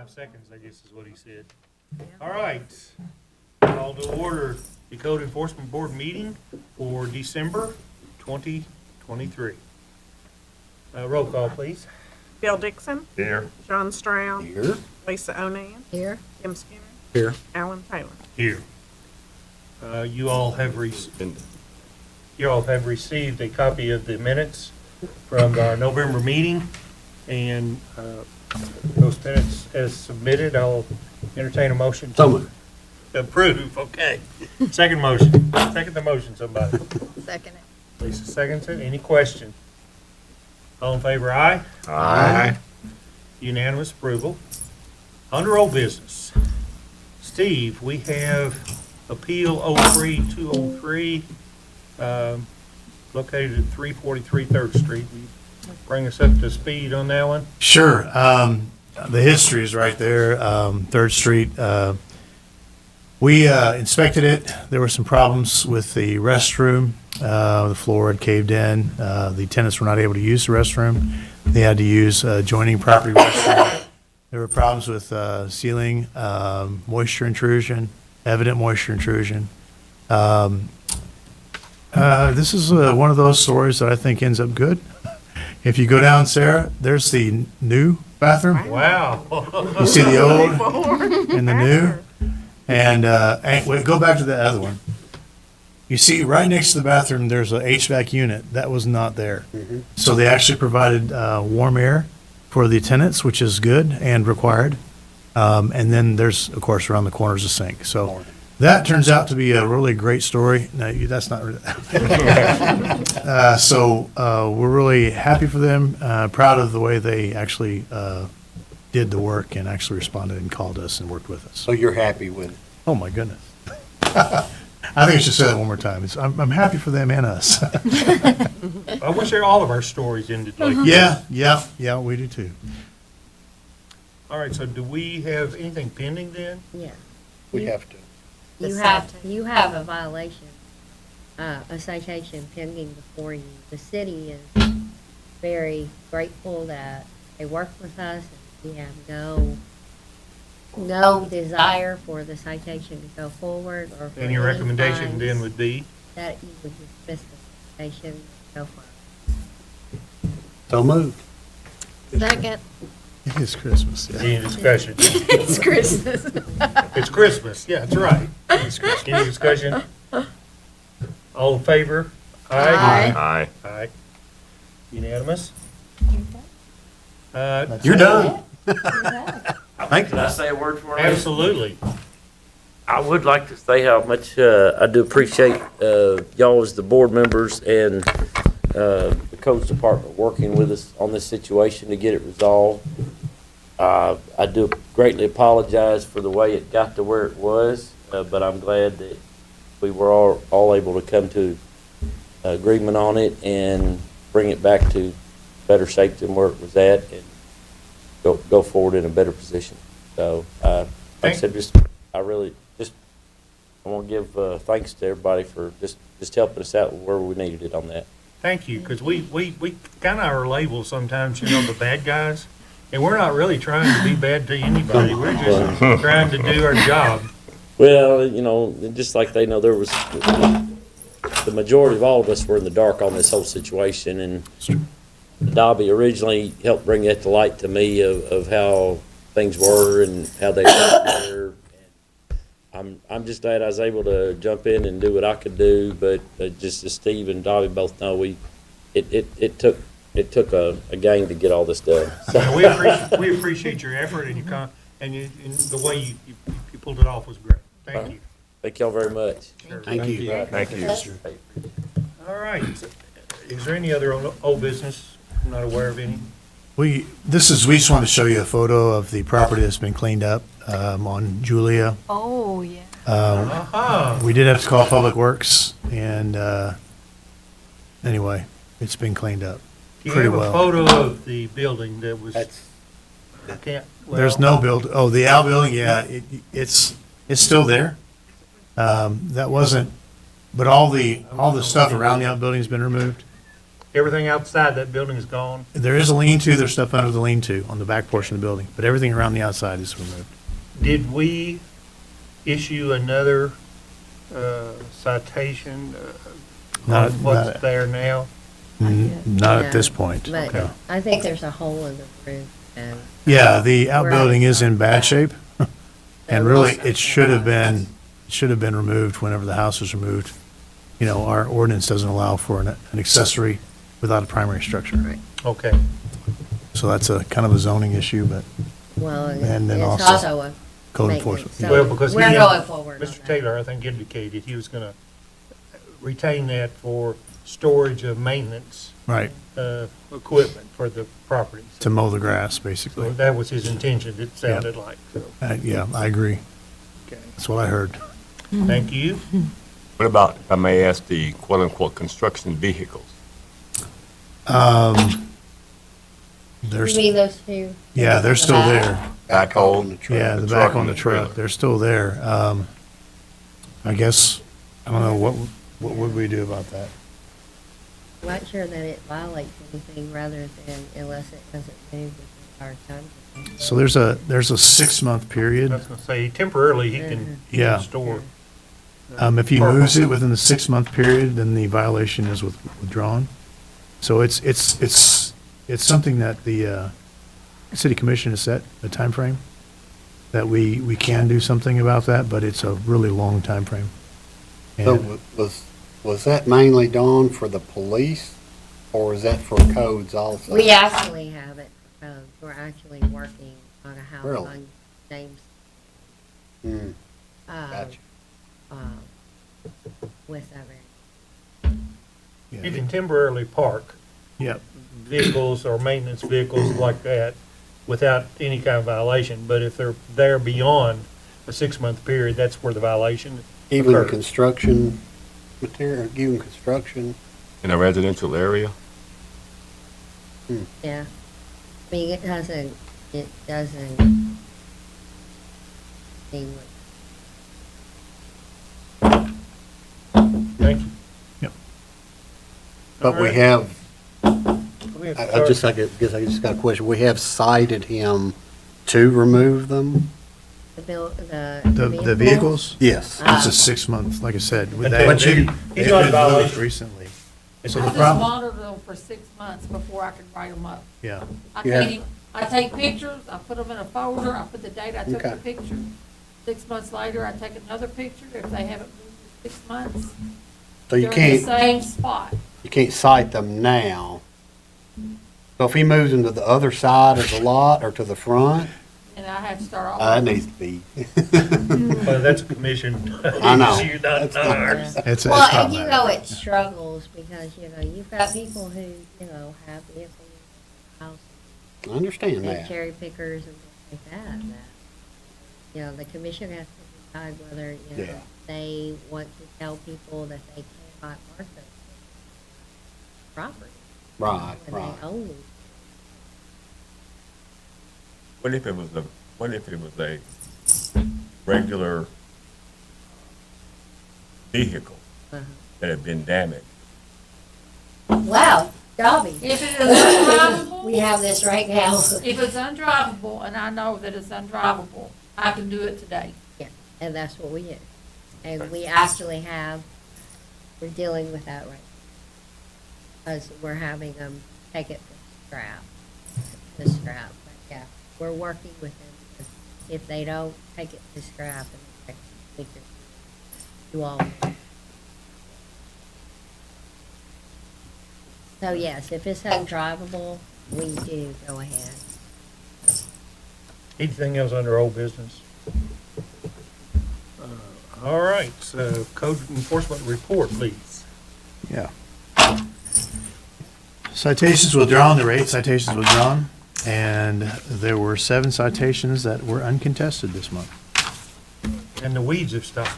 5 seconds, I guess is what he said. All right. Call to order the Code Enforcement Board meeting for December 2023. Roll call, please. Bill Dixon. Here. John Stroud. Here. Lisa Onan. Here. Tim Skinner. Here. Alan Taylor. Here. You all have received a copy of the minutes from our November meeting, and those minutes as submitted. I'll entertain a motion to approve. Okay. Second motion. Second the motion, somebody. Second it. Lisa seconds it. Any question? All in favor, aye? Aye. Unanimous approval. Under old business, Steve, we have Appeal 03203, located at 343 3rd Street. Will you bring us up to speed on that one? Sure. The history is right there, 3rd Street. We inspected it. There were some problems with the restroom. The floor had caved in. The tenants were not able to use the restroom. They had to use adjoining property restroom. There were problems with ceiling, moisture intrusion, evident moisture intrusion. This is one of those stories that I think ends up good. If you go down, Sarah, there's the new bathroom. Wow. You see the old and the new. And wait, go back to the other one. You see right next to the bathroom, there's a HVAC unit. That was not there. So they actually provided warm air for the tenants, which is good and required. And then there's, of course, around the corner is a sink. So that turns out to be a really great story. No, that's not really. So we're really happy for them, proud of the way they actually did the work and actually responded and called us and worked with us. So you're happy with it? Oh, my goodness. I think I should say that one more time. I'm happy for them and us. I wish all of our stories ended like that. Yeah, we do too. All right, so do we have anything pending then? Yeah. We have to. You have a violation, a citation pending before you. The city is very grateful that they worked with us. We have no desire for the citation to go forward or for And your any recommendation fines then would be? that you would dismiss the citation and go for So moved. Second. It's Christmas. Yeah. Any discussion? It's Christmas. It's Christmas, yeah, that's right. Any discussion? All in favor? Aye. Aye. Unanimous? You're done. Can I say a word for it? Absolutely. I would like to say how much I do appreciate y'all as the board members and the codes department working with us on this situation to get it resolved. I do greatly apologize for the way it got to where it was, but I'm glad that we were all able to come to agreement on it and bring it back to better shape than where it was at and go forward in a better position. So, like I said, I want to give thanks to everybody for just helping us out where we needed it on that. Thank you, because we kind of are labeled sometimes, the bad guys, and we're not really trying to be bad to anybody. We're just trying to do our job. Well, just like they know, there was the majority of all of us were in the dark on this whole situation, and Dobby originally helped bring that to light to me of how things were and how they got there. I'm just glad I was able to jump in and do what I could do, but just as Steve and Dobby both know, it took a gang to get all this done. So we appreciate your effort and and the way you pulled it off was great. Thank you. Thank y'all very much. Thank you. Thank you. All right. Is there any other old business? I'm not aware of any. We just wanted to show you a photo of the property that's been cleaned up on Julia. Oh, yeah. We did have to call Public Works, and anyway, it's been cleaned up You pretty have a well. photo of the building that was, There's no the Al building, yeah, it's still there. That wasn't, but all the stuff around the outbuilding's been removed. Everything outside that building is gone? There is a lean-to, there's stuff under the lean-to on the back portion of the building, but everything around the outside is removed. Did we issue another citation Not- on what's not- there now? Not at this point. But no. I think there's a hole in the roof and. Yeah, the We're outbuilding is in bad shape, and really, So- it should have been removed whenever the house was removed. You know, our ordinance doesn't allow for an accessory without a primary structure. Right. Okay. So that's a kind of a zoning issue, but Well, And then it's also also a code maintenance, enforcement. so Well, because we're he- going forward on Mr. that. Taylor, I think, indicated he was going to retain that for storage of maintenance Right, equipment for the properties. to mow the grass, So basically. that was his intention, it sounded like. So, Yeah, I agree. okay. That's what I heard. Thank you. What about, if I may ask, the quote-unquote construction vehicles? There's, You mean those two? yeah, they're still there. Backhoe? on the truck. Yeah, the The back truck on and the the truck, trailer. they're still there. I guess, I don't know, what would we do about that? I'm not sure that it violates anything rather than unless it doesn't move within our time. So there's a 6-month I period. was going to say, temporarily, he can Yeah. store. If he moves it within the 6-month period, then the violation is withdrawn. So it's something that the city commission has set a time frame that we can do something about that, but it's a really long time frame. So And was that mainly done for the police, or is that for codes also? We actually have it, we're actually working on a house Really? on James. Hmm, uh, gotcha. With that very. You can temporarily park yeah, vehicles or maintenance vehicles like that without any kind of violation, but if they're there beyond a 6-month period, that's where the violation Even occurs. construction material, even construction, In a residential area? Yeah. I mean, it doesn't mean what. Thank you. Yep. but All we right. have, We have to I start- guess I just got a question. We have cited him to remove them? the vehicles, Yes. it's a 6-month, like I said. with that- But they've he's been on moved violation. recently. So I the just problem, monitor them for 6 months before I can write them up. yeah, Yeah. I take pictures, I put them in a folder, I put the date I took the Okay. picture. 6 months later, I take another picture. If they haven't moved in 6 months, So you they're in the can't, same spot. you can't cite them now. So if he moves them to the other side of the lot or to the front, And I have to start all that over. needs to be. Well, that's a commission I know. issue, not ours. it's Well, not and you bad. know, it struggles because, you've got people who, have vehicles in the house I understand and that. cherry pickers and things like that. The commission has to decide whether, Yeah. they want to tell people that they cannot mark those property Right, when right. they own them. What if it was a regular vehicle Uh-huh. that had been damaged? Wow, Dobby. If it is undrivable, We have this right now. if it's undrivable, and I know that it's undrivable, I can do it today. Yeah, and that's what we do. And we actually we're dealing with that right now. Because we're having them take it to scrap. But yeah, we're working with them because if they don't take it to scrap, then we can do all. So yes, if it's undrivable, we do go ahead. Anything else under old business? All right, so code enforcement report, please. Yeah. Citations withdrawn, there were 8 citations withdrawn, and there were 7 citations that were uncontested this month. And the weeds have stopped.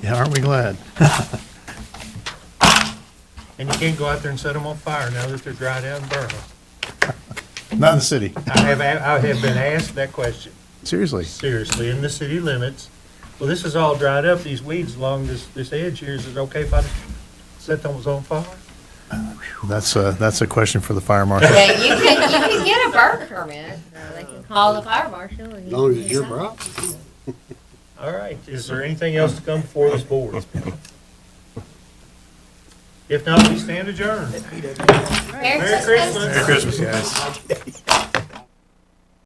Yeah, aren't we glad? And you can't go out there and set them on fire now that they're dried out and burned. Not in the city, I have been asked that question, seriously. seriously, in the city limits. Well, this is all dried up, these weeds along this edge here, is it okay if I set those on fire? That's a question for the fire marshal. Yeah, you can get a burn permit. They can call the fire marshal. And As long as you it's your can property. All right, is there anything else to come before this board? If not, we stand adjourned. Merry Merry Christmas. Christmas. Merry Christmas, guys.